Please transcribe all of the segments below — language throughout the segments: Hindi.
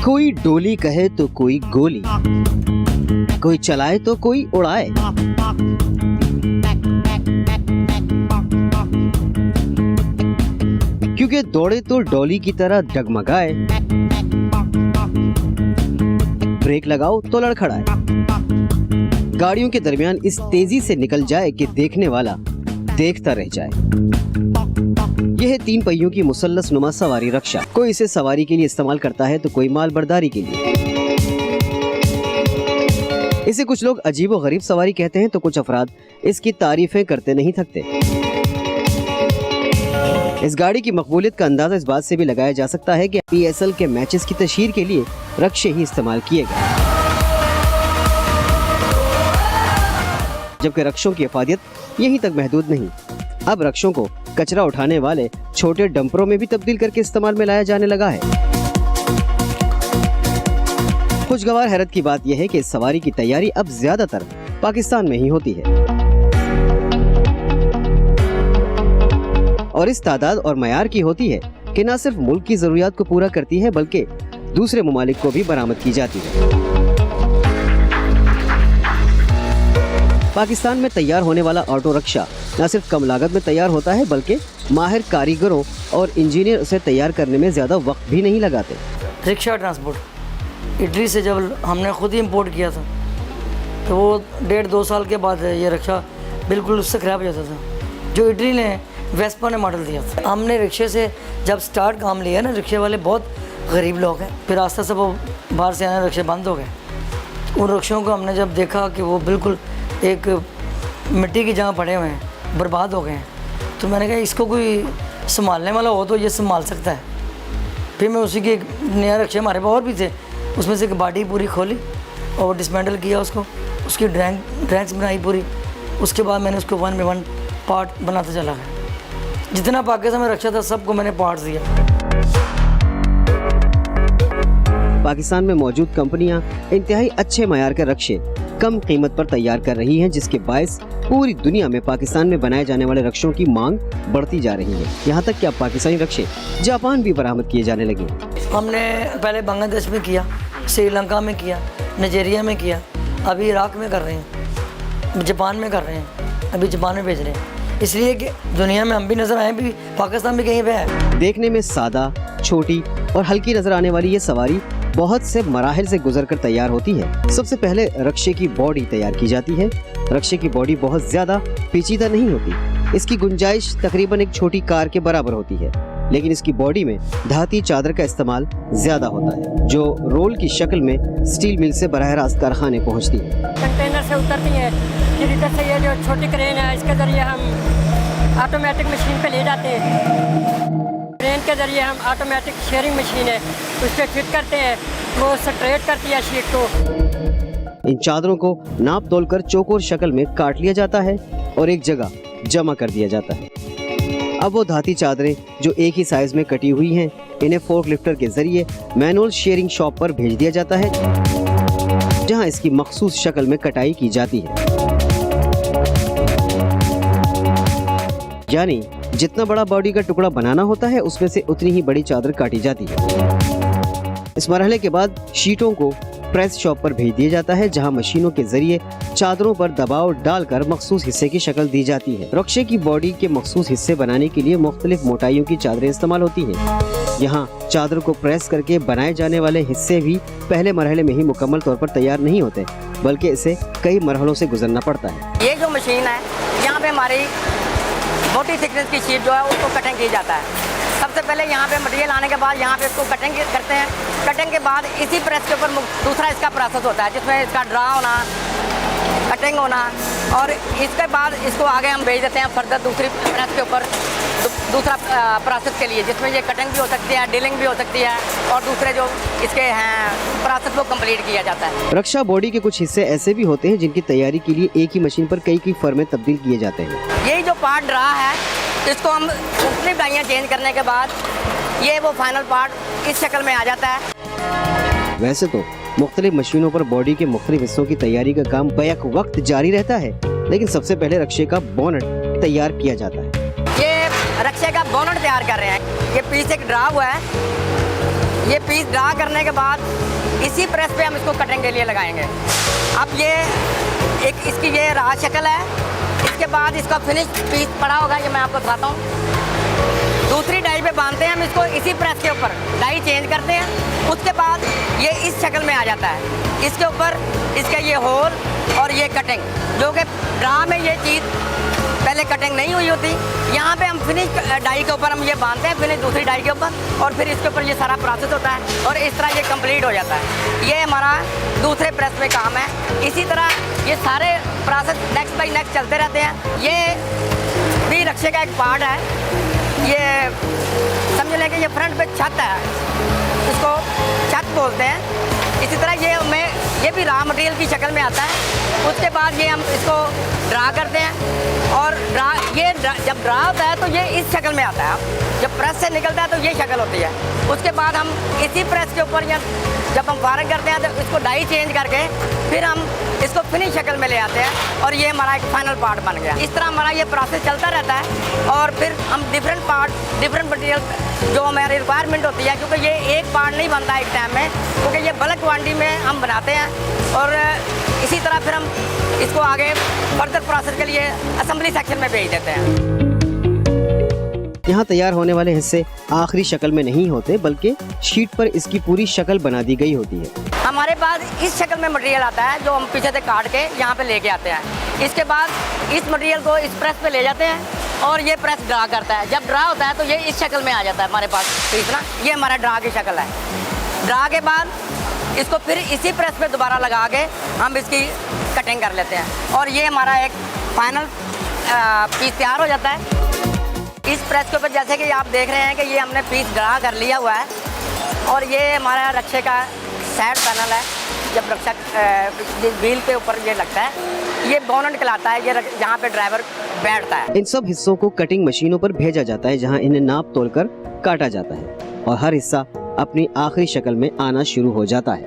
कोई डोली कहे तो कोई गोली, कोई चलाए तो कोई उड़ाए। क्योंकि दौड़े तो डोली की तरह डगमगाए, ब्रेक लगाओ तो लड़खड़ाए। गाड़ियों के दरमियान इस तेजी से निकल जाए कि देखने वाला देखता रह जाए। यह है 3 पहियों की मुसल्लस नुमा सवारी रक्षा। कोई इसे सवारी के लिए इस्तेमाल करता है तो कोई माल बर्दारी के लिए। इसे कुछ लोग अजीब व गरीब सवारी कहते हैं तो कुछ अफराद इसकी तारीफें करते नहीं थकते। इस गाड़ी की मकबूलियत का अंदाजा इस बात से भी लगाया जा सकता है कि PSL के मैचेस की तशहीर के लिए रक्शे ही इस्तेमाल किए गए, जबकि रक्षों की अफादियत यहीं तक महदूद नहीं। अब रक्षों को कचरा उठाने वाले छोटे डंपरों में भी तब्दील करके इस्तेमाल में लाया जाने लगा है। खुशगवार हैरत की बात यह है कि इस सवारी की तैयारी अब ज्यादातर पाकिस्तान में ही होती है और इस तादाद और मयार की होती है कि न सिर्फ मुल्क की जरूरियात को पूरा करती है बल्कि दूसरे ममालिक को भी बरामद की जाती है। पाकिस्तान में तैयार होने वाला ऑटो रिक्शा न सिर्फ कम लागत में तैयार होता है बल्कि माहिर कारीगरों और इंजीनियर उसे तैयार करने में ज़्यादा वक्त भी नहीं लगाते। रिक्शा ट्रांसपोर्ट इटली से जब हमने खुद ही इंपोर्ट किया था तो वो 1.5-2 साल के बाद ये रिक्शा बिल्कुल उससे ख़राब हो जाता था जो इटली ने वेस्पा ने मॉडल दिया था। हमने रिक्शे से जब स्टार्ट काम लिया ना, रिक्शे वाले बहुत गरीब लोग हैं, फिर आस्ते से वो बाहर से आने रिक्शे बंद हो गए। उन रिक्शों को हमने जब देखा कि वो बिल्कुल एक मिट्टी की जगह पड़े हुए हैं, बर्बाद हो गए हैं, तो मैंने कहा इसको कोई संभालने वाला हो तो ये संभाल सकता है। फिर मैं उसी के एक नया रिक्शे हमारे पास और भी थे, उसमें से एक बॉडी पूरी खोली और डिसमेंटल किया उसको, उसकी ड्रैंक्स बनाई पूरी। उसके बाद मैंने उसको 1 by 1 पार्ट बनाते चला गया। जितना पाकिस्तान में रिक्शा था सबको मैंने पार्ट्स दिया। पाकिस्तान में मौजूद कंपनियां इंतहाई अच्छे मयार के रिक्शे कम कीमत पर तैयार कर रही हैं, जिसके बायस पूरी दुनिया में पाकिस्तान में बनाए जाने वाले रिक्शों की मांग बढ़ती जा रही है। यहाँ तक कि अब पाकिस्तानी रिक्शे जापान भी बरामद किए जाने लगे। हमने पहले बांग्लादेश में किया, श्रीलंका में किया, नाइजीरिया में किया, अभी इराक में कर रहे हैं, जापान में कर रहे हैं, अभी जापान में भेज रहे हैं, इसलिए कि दुनिया में हम भी नजर आए, भी पाकिस्तान भी कहीं पे है। देखने में सादा, छोटी और हल्की नजर आने वाली ये सवारी बहुत से मराहिल से गुजरकर तैयार होती है। सबसे पहले रिक्शे की बॉडी तैयार की जाती है। रिक्शे की बॉडी बहुत ज्यादा पेचीदा नहीं होती, इसकी गुंजाइश तकरीबन एक छोटी कार के बराबर होती है, लेकिन इसकी बॉडी में धाती चादर का इस्तेमाल ज्यादा होता है जो रोल की शक्ल में स्टील मिल से बराह रास्त कारखाने पहुँचती है। कंटेनर से उतरती है, फिर इधर से ये जो छोटी क्रेन है इसके जरिए हम ऑटोमेटिक मशीन पे ले जाते हैं। क्रेन के जरिए हम ऑटोमेटिक शेयरिंग मशीन है उस पर फिट करते हैं, वो स्ट्रेट करती है शीट को। इन चादरों को नाप तोल कर चौकोर शक्ल में काट लिया जाता है और एक जगह जमा कर दिया जाता है। अब वो धाती चादरें जो एक ही साइज में कटी हुई हैं, इन्हें फोर्क लिफ्टर के जरिए मैनुअल शेयरिंग शॉप पर भेज दिया जाता है, जहां इसकी मखसूस शक्ल में कटाई की जाती है। यानी जितना बड़ा बॉडी का टुकड़ा बनाना होता है उसमें से उतनी ही बड़ी चादर काटी जाती है। इस मरहले के बाद शीटों को प्रेस शॉप पर भेज दिया जाता है, जहां मशीनों के जरिए चादरों पर दबाव डालकर मखसूस हिस्से की शक्ल दी जाती है। रिक्शे की बॉडी के मखसूस हिस्से बनाने के लिए मुख्तलिफ मोटाइयों की चादरें इस्तेमाल होती हैं। यहाँ चादर को प्रेस करके बनाए जाने वाले हिस्से भी पहले मरहले में ही मुकम्मल तौर पर तैयार नहीं होते, बल्कि इसे कई मरहलों से गुजरना पड़ता है। ये जो मशीन है यहाँ पे हमारी मोटी थिकनेस की शीट जो है उसको कटिंग की जाता है। सबसे पहले यहाँ पे मटेरियल आने के बाद यहाँ पे इसको कटिंग करते हैं। कटिंग के बाद इसी प्रेस के ऊपर दूसरा इसका प्रोसेस होता है, जिसमें इसका ड्रा होना, कटिंग होना, और इसके बाद इसको आगे हम भेज देते हैं फर्दर दूसरी प्रेस के ऊपर दूसरा प्रोसेस के लिए, जिसमें ये कटिंग भी हो सकती है, डीलिंग भी हो सकती है, और दूसरे जो इसके हैं प्रोसेस को कंप्लीट किया जाता है। रक्षा बॉडी के कुछ हिस्से ऐसे भी होते हैं जिनकी तैयारी के लिए एक ही मशीन पर कई फर्में तब्दील किए जाते हैं। यही जो पार्ट ड्रा है इसको हम मुख्तलिफ डाइयाँ चेंज करने के बाद ये वो फाइनल पार्ट इस शक्ल में आ जाता है। वैसे तो मुख्तलिफ मशीनों पर बॉडी के मुख्तलिफ हिस्सों की तैयारी का काम बैक वक्त जारी रहता है, लेकिन सबसे पहले रक्षे का बोनट तैयार किया जाता है। ये रक्षे का बोनट तैयार कर रहे हैं। ये पीछे एक ड्रा हुआ है, ये पीस ड्रा करने के बाद इसी प्रेस पे हम इसको कटिंग के लिए लगाएंगे। अब ये एक इसकी ये रहा शक्ल है। इसके बाद इसका फिनिश पीस पड़ा होगा, ये मैं आपको बताता हूँ। दूसरी डाई पे बांधते हैं हम इसको, इसी प्रेस के ऊपर डाई चेंज करते हैं। उसके बाद ये इस शक्ल में आ जाता है। इसके ऊपर इसका ये होल और ये कटिंग, जो कि ड्रा में ये चीज़ पहले कटिंग नहीं हुई होती। यहाँ पे हम फिनिश डाई के ऊपर हम ये बांधते हैं, फिनिश दूसरी डाई के ऊपर, और फिर इसके ऊपर ये सारा प्रोसेस होता है और इस तरह ये कंप्लीट हो जाता है। ये हमारा दूसरे प्रेस में काम है। इसी तरह ये सारे प्रोसेस नेक्स्ट बाई नेक्स्ट चलते रहते हैं। ये भी रक्शे का एक पार्ट है। ये समझ लें कि ये फ्रंट पे छत है, इसको छत बोलते हैं। इसी तरह ये भी रॉ मटेरियल की शक्ल में आता है। उसके बाद ये हम इसको ड्रा करते हैं और जब ड्रा होता है तो ये इस शक्ल में आता है। जब प्रेस से निकलता है तो ये शक्ल होती है। उसके बाद हम इसी प्रेस के ऊपर या जब हम फायरिंग करते हैं तो इसको डाई चेंज करके फिर हम इसको फिनिश शक्ल में ले आते हैं और ये हमारा एक फाइनल पार्ट बन गया। इस तरह हमारा ये प्रोसेस चलता रहता है और फिर हम डिफरेंट पार्ट, डिफरेंट मटेरियल जो हमारी रिक्वायरमेंट होती है, क्योंकि ये एक पार्ट नहीं बनता एक टाइम में, क्योंकि ये बल्क क्वांटिटी में हम बनाते हैं। और इसी तरह फिर हम इसको आगे फर्दर प्रोसेस के लिए असेंबली सेक्शन में भेज देते हैं। यहाँ तैयार होने वाले हिस्से आखिरी शक्ल में नहीं होते, बल्कि शीट पर इसकी पूरी शक्ल बना दी गई होती है। हमारे पास इस शक्ल में मटेरियल आता है जो हम पीछे से काट के यहाँ पे लेके आते हैं। इसके बाद इस मटेरियल को इस प्रेस पे ले जाते हैं और ये प्रेस ड्रा करता है। जब ड्रा होता है तो ये इस शक्ल में आ जाता है हमारे पास पीस ना। ये हमारा ड्रा की शक्ल है। ड्रा के बाद इसको फिर इसी प्रेस पे दोबारा लगा के हम इसकी कटिंग कर लेते हैं और ये हमारा एक फाइनल पीस तैयार हो जाता है। इस प्रेस के ऊपर जैसे कि आप देख रहे हैं कि ये हमने पीस ड्रा कर लिया हुआ है और ये हमारा रक्शे का साइड पैनल है। जब रक्षा व्हील के ऊपर ये लगता है, ये बोनट कहलाता है, ये यहाँ पे ड्राइवर बैठता है। इन सब हिस्सों को कटिंग मशीनों पर भेजा जाता है, जहाँ इन्हें नाप तोल कर काटा जाता है और हर हिस्सा अपनी आखिरी शक्ल में आना शुरू हो जाता है।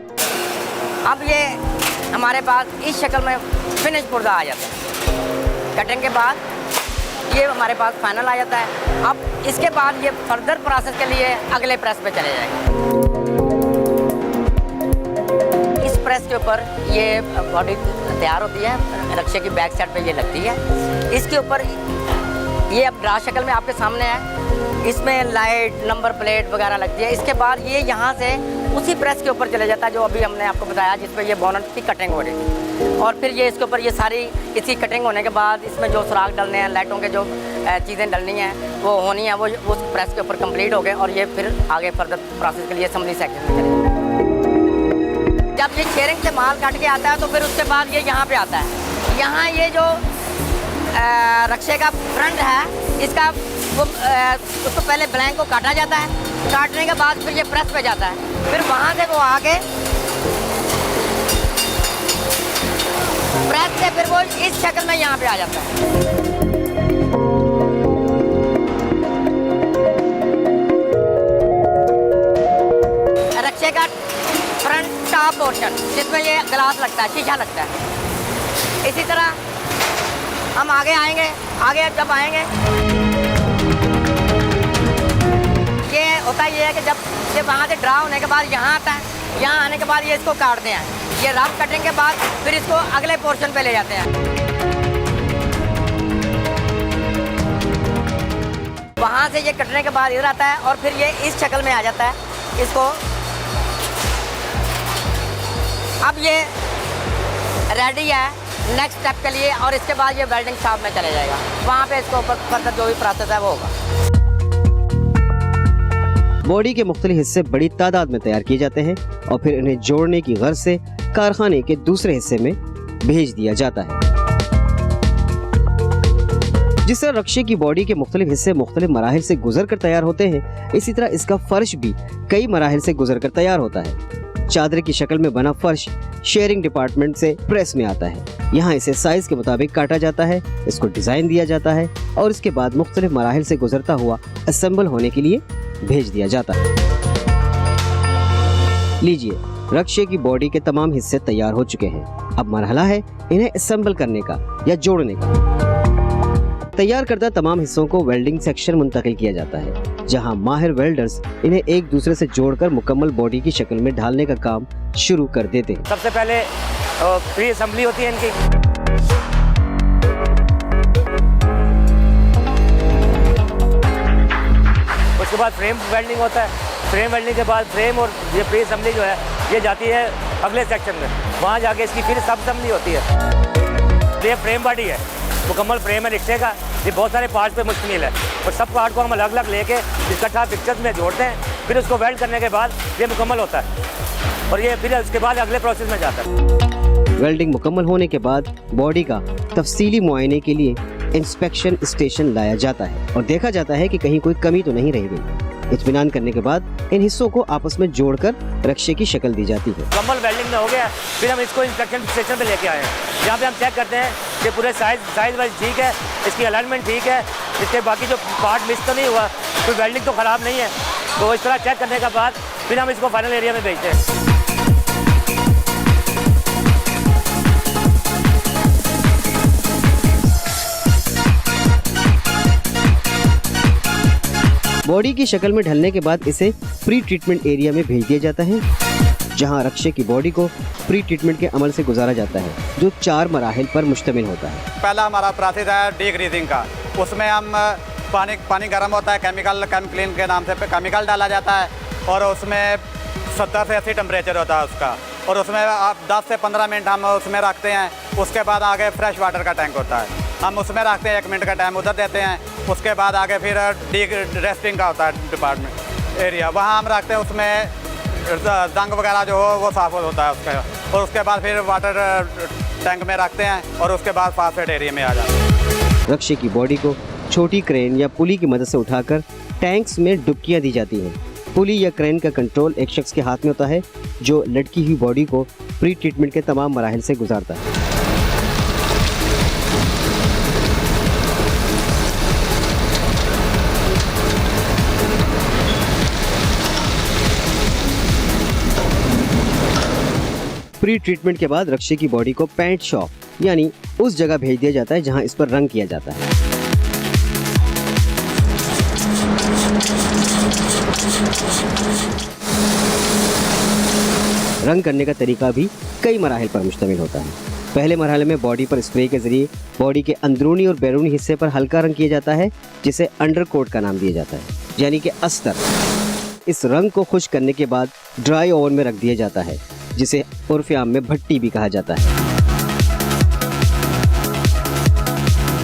अब ये हमारे पास इस शक्ल में फिनिश पुर्जा आ जाता है। कटिंग के बाद ये हमारे पास फाइनल आ जाता है। अब इसके बाद ये फर्दर प्रोसेस के लिए अगले प्रेस पे चले जाएंगे। इस प्रेस के ऊपर ये बॉडी तैयार होती है, रक्शे की बैक साइड पे ये लगती है। इसके ऊपर ये अब ड्रा शक्ल में आपके सामने है। इसमें लाइट, नंबर प्लेट वगैरह लगती है। इसके बाद ये यहाँ से उसी प्रेस के ऊपर चले जाता है जो अभी हमने आपको बताया, जिस पे ये बोनट की कटिंग हो रही थी। और फिर ये इसके ऊपर ये सारी इसकी कटिंग होने के बाद इसमें जो सुराख डलने हैं, लाइटों के जो चीज़ें डलनी हैं वो होनी है, वो उस प्रेस के ऊपर कंप्लीट हो गए और ये फिर आगे फर्दर प्रोसेस के लिए असेंबली सेक्शन में चले। जब ये शेयरिंग से माल काट के आता है तो फिर उसके बाद ये यहाँ पे आता है। यहाँ ये जो रक्शे का फ्रंट है, इसका उसको पहले ब्लैंक को काटा जाता है। काटने के बाद फिर ये प्रेस पे जाता है। फिर वहाँ से वो आके प्रेस से फिर वो इस शक्ल में यहाँ पे आ जाता है। रक्शे का फ्रंट टॉप पोर्शन जिसमें ये ग्लास लगता है, शीशा लगता है। इसी तरह हम आगे आएंगे। आगे जब आएंगे ये होता ये है कि जब ये वहाँ से ड्रा होने के बाद यहाँ आता है। यहाँ आने के बाद ये इसको काटते हैं। ये रफ कटिंग के बाद फिर इसको अगले पोर्शन पे ले जाते हैं। वहाँ से ये कटने के बाद इधर आता है और फिर ये इस शक्ल में आ जाता है। इसको अब ये रेडी है नेक्स्ट स्टेप के लिए और इसके बाद ये वेल्डिंग शॉप में चले जाएगा। वहाँ पे इसको ऊपर फर्दर जो भी प्रोसेस है वो होगा। बॉडी के मुख्तलिफ हिस्से बड़ी तादाद में तैयार किए जाते हैं और फिर इन्हें जोड़ने की गर्ज से कारखाने के दूसरे हिस्से में भेज दिया जाता है। जिस तरह रक्शे की बॉडी के मुख्तलिफ हिस्से मुख्तलिफ मराहिल से गुजर कर तैयार होते हैं, इसी तरह इसका फर्श भी कई मराहिल से गुजर कर तैयार होता है। चादर की शक्ल में बना फर्श शेयरिंग डिपार्टमेंट से प्रेस में आता है। यहाँ इसे साइज के मुताबिक काटा जाता है, इसको डिजाइन दिया जाता है और इसके बाद मुख्तलिफ मराहिल से गुजरता हुआ असेंबल होने के लिए भेज दिया जाता है। लीजिए, रक्शे की बॉडी के तमाम हिस्से तैयार हो चुके हैं। अब मरहला है इन्हें असेंबल करने का या जोड़ने का। तैयार करदा तमाम हिस्सों को वेल्डिंग सेक्शन मुंतकिल किया जाता है, जहां माहिर वेल्डर्स इन्हें एक दूसरे से जोड़कर मुकम्मल बॉडी की शक्ल में ढालने का काम शुरू कर देते हैं। सबसे पहले प्री असेंबली होती है इनकी। उसके बाद फ्रेम वेल्डिंग होता है। फ्रेम वेल्डिंग के बाद फ्रेम और ये प्री असेंबली जो है ये जाती है अगले सेक्शन में, वहाँ जाके इसकी फिर सब असेंबली होती है। ये फ्रेम बॉडी है, मुकम्मल फ्रेम है रिक्शे का। ये बहुत सारे पार्ट पे मुश्तमिल है और सब पार्ट को हम अलग अलग लेके इकट्ठा पिक्चर्स में जोड़ते हैं, फिर उसको वेल्ड करने के बाद ये मुकम्मल होता है और ये फिर उसके बाद अगले प्रोसेस में जाता है। वेल्डिंग मुकम्मल होने के बाद बॉडी का तफसीली मुआयने के लिए इंस्पेक्शन स्टेशन लाया जाता है और देखा जाता है कि कहीं कोई कमी तो नहीं रह गई। इत्मीनान करने के बाद इन हिस्सों को आपस में जोड़कर रक्शे की शक्ल दी जाती है। मुकम्मल वेल्डिंग में हो गया, फिर हम इसको इंस्पेक्शन स्टेशन पे लेके आए हैं, जहाँ पे हम चेक करते हैं कि पूरे साइज वाइज ठीक है, इसकी अलाइनमेंट ठीक है, इसके बाकी जो पार्ट मिस तो नहीं हुआ, कोई वेल्डिंग तो ख़राब नहीं है। तो इस तरह चेक करने के बाद फिर हम इसको फाइनल एरिया में भेजते हैं। बॉडी की शक्ल में ढलने के बाद इसे प्री ट्रीटमेंट एरिया में भेज दिया जाता है, जहां रक्शे की बॉडी को प्री ट्रीटमेंट के अमल से गुजारा जाता है, जो 4 मराहिल पर मुश्तमिल होता है। पहला हमारा प्रोसेस है डीग्रीजिंग का। उसमें हम पानी गर्म होता है, केम क्लीन के नाम से केमिकल डाला जाता है और उसमें 70 से 80 टेम्परेचर होता है उसका, और उसमें आप 10 से 15 मिनट हम उसमें रखते हैं। उसके बाद आगे फ्रेश वाटर का टैंक होता है, हम उसमें रखते हैं, 1 मिनट का टाइम उधर देते हैं। उसके बाद आगे फिर रेस्टिंग का होता है डिपार्टमेंट एरिया, वहाँ हम रखते हैं। उसमें जंग वगैरह जो हो वो साफ होता है उसका, और उसके बाद फिर वाटर टैंक में रखते हैं और उसके बाद फास्फेट एरिया में आ जाते हैं। रक्शे की बॉडी को छोटी क्रेन या पुली की मदद से उठाकर टैंक्स में डुबकियां दी जाती हैं। पुली या क्रेन का कंट्रोल एक शख्स के हाथ में होता है, जो लटकी हुई बॉडी को प्री ट्रीटमेंट के तमाम मराहिल से गुजारता है। प्री ट्रीटमेंट के बाद रक्शे की बॉडी को पेंट शॉप यानी उस जगह भेज दिया जाता है जहां इस पर रंग किया जाता है। रंग करने का तरीका भी कई मराहिल पर मुश्तमिल होता है। पहले मरहले में बॉडी पर स्प्रे के जरिए बॉडी के अंदरूनी और बैरूनी हिस्से पर हल्का रंग किया जाता है, जिसे अंडरकोट का नाम दिया जाता है, यानी कि अस्तर। इस रंग को खुश्क करने के बाद ड्राई ओवन में रख दिया जाता है, जिसे उर्फ़े आम में भट्टी भी कहा जाता है।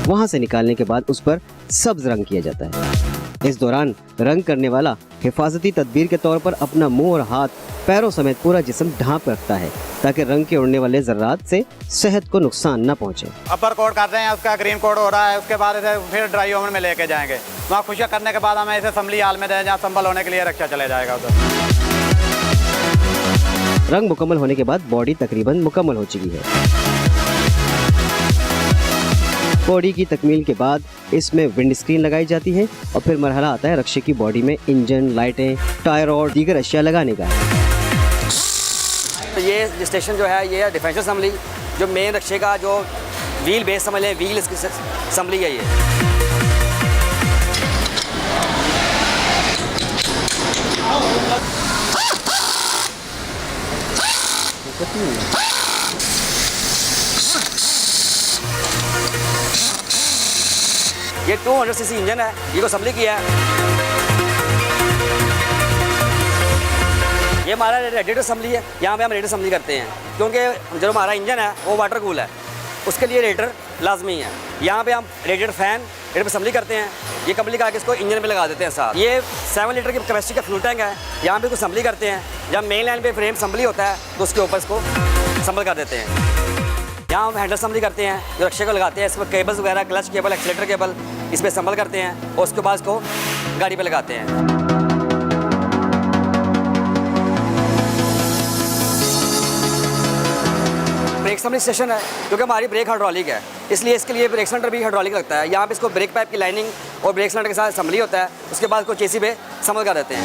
वहां से निकालने के बाद उस पर सब्ज रंग किया जाता है। इस दौरान रंग करने वाला हिफाजती तदबीर के तौर पर अपना मुंह और हाथ, पैरों समेत पूरा जिस्म ढांप रखता है, ताकि रंग के उड़ने वाले जर्रात से सेहत को नुकसान न पहुंचे। अपर कोट कर रहे हैं, उसका ग्रीन कोट हो रहा है। उसके बाद इसे फिर ड्राई ओवन में लेके जाएंगे। वहाँ खुशक करने के बाद हमें इसे असेंबली हाल में दें, जहाँ संभल होने के लिए रक्षा चले जाएगा उधर। रंग मुकम्मल होने के बाद बॉडी तकरीबन मुकम्मल हो चुकी है। बॉडी की तकमील के बाद इसमें विंड स्क्रीन लगाई जाती है और फिर मरहला आता है रक्शे की बॉडी में इंजन, लाइटें, टायर और दीगर अशिया लगाने का। तो ये स्टेशन जो है ये डिफेंस असेंबली, जो मेन रक्शे का जो व्हील बेस समझ लें, व्हील इसकी असेंबली है ये। ये 200 सीसी इंजन है, ये को असेंबली किया है। ये हमारा रेडिएटर असेंबली है, यहाँ पे हम रेडिएटर असेंबली करते हैं, क्योंकि जो हमारा इंजन है वो वाटर कूल है, उसके लिए रेडिएटर लाजमी है। यहाँ पे हम रेडिएटर फैन रेडिएटर असेंबली करते हैं, ये कंप्लीट करके इसको इंजन पे लगा देते हैं साथ। ये 7 लीटर की कैपेसिटी का फ्यूल टैंक है, यहाँ पे असेंबली करते हैं। जब मेन लाइन पे फ्रेम असेंबली होता है तो उसके ऊपर इसको असेंबल कर देते हैं। यहाँ हम हैंडल असेंबली करते हैं, जो रक्शे को लगाते हैं, इस पर केबल्स वगैरह, क्लच केबल, एक्सीलेटर केबल, इस पर असेंबल करते हैं और उसके बाद इसको गाड़ी पे लगाते हैं। ब्रेक असेंबली स्टेशन है, क्योंकि हमारी ब्रेक हाइड्रोलिक है, इसलिए इसके लिए ब्रेक सिलेंडर भी हाइड्रोलिक लगता है। यहाँ पे इसको ब्रेक पाइप की लाइनिंग और ब्रेक सिलेंडर के साथ असेंबली होता है, उसके बाद इसको चेसी पे असेंबल कर देते हैं।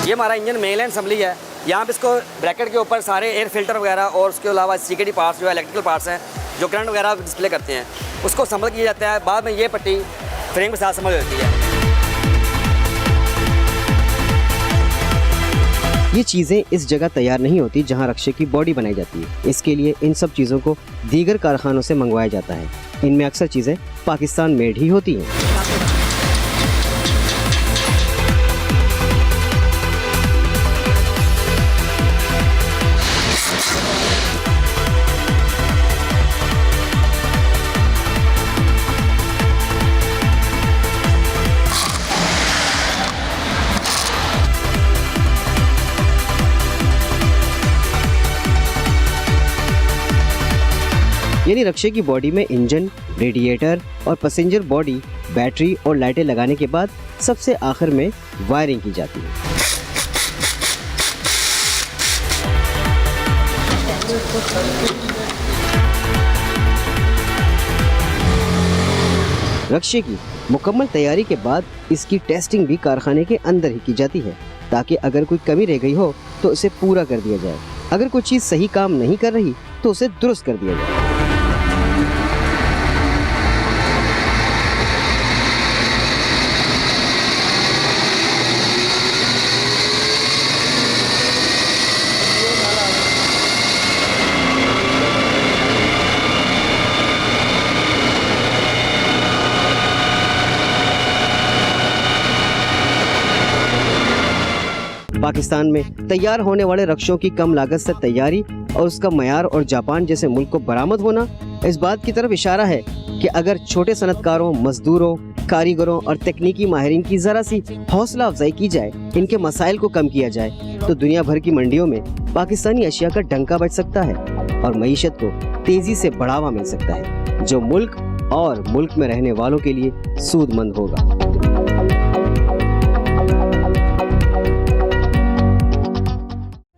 ये हमारा इंजन मेन लाइन असेंबली है। यहाँ पे इसको ब्रैकेट के ऊपर सारे एयर फिल्टर वगैरह और उसके अलावा सीकेडी पार्ट्स जो है इलेक्ट्रिकल पार्ट्स हैं जो करंट वगैरह डिस्प्ले करते हैं उसको संभल किया जाता है। बाद में ये पट्टी फ्रेम के साथ संभल जाती है। ये चीज़ें इस जगह तैयार नहीं होती जहां रक्षे की बॉडी बनाई जाती है। इसके लिए इन सब चीज़ों को दीगर कारखानों से मंगवाया जाता है। इनमें अक्सर चीज़ें पाकिस्तान मेड ही होती हैं। यानी रक्षे की बॉडी में इंजन, रेडिएटर और पैसेंजर बॉडी, बैटरी और लाइटें लगाने के बाद सबसे आखिर में वायरिंग की जाती है। रक्षे की मुकम्मल तैयारी के बाद इसकी टेस्टिंग भी कारखाने के अंदर ही की जाती है, ताकि अगर कोई कमी रह गई हो तो उसे पूरा कर दिया जाए। अगर कोई चीज़ सही काम नहीं कर रही तो उसे दुरुस्त कर दिया जाए। पाकिस्तान में तैयार होने वाले रक्षों की कम लागत से तैयारी और उसका मयार और जापान जैसे मुल्क को बरामद होना इस बात की तरफ इशारा है कि अगर छोटे सनतकारों, मजदूरों, कारीगरों और तकनीकी माहिरीन की जरा सी हौसला अफजाई की जाए, इनके मसाइल को कम किया जाए, तो दुनिया भर की मंडियों में पाकिस्तानी अशिया का डंका बज सकता है और मईशत को तेजी से बढ़ावा मिल सकता है, जो मुल्क और मुल्क में रहने वालों के लिए सूदमंद होगा।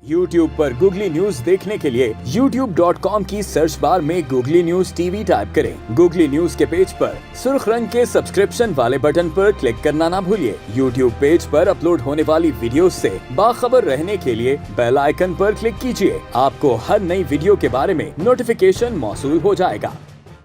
YouTube पर गूगली न्यूज देखने के लिए youtube.com की सर्च बार में गूगली न्यूज टीवी टाइप करें। गूगली न्यूज के पेज पर सुर्ख रंग के सब्सक्रिप्शन वाले बटन पर क्लिक करना ना भूलिए। YouTube पेज पर अपलोड होने वाली वीडियोस से बाखबर रहने के लिए बेल आइकन पर क्लिक कीजिए। आपको हर नई वीडियो के बारे में नोटिफिकेशन मौसूल हो जाएगा।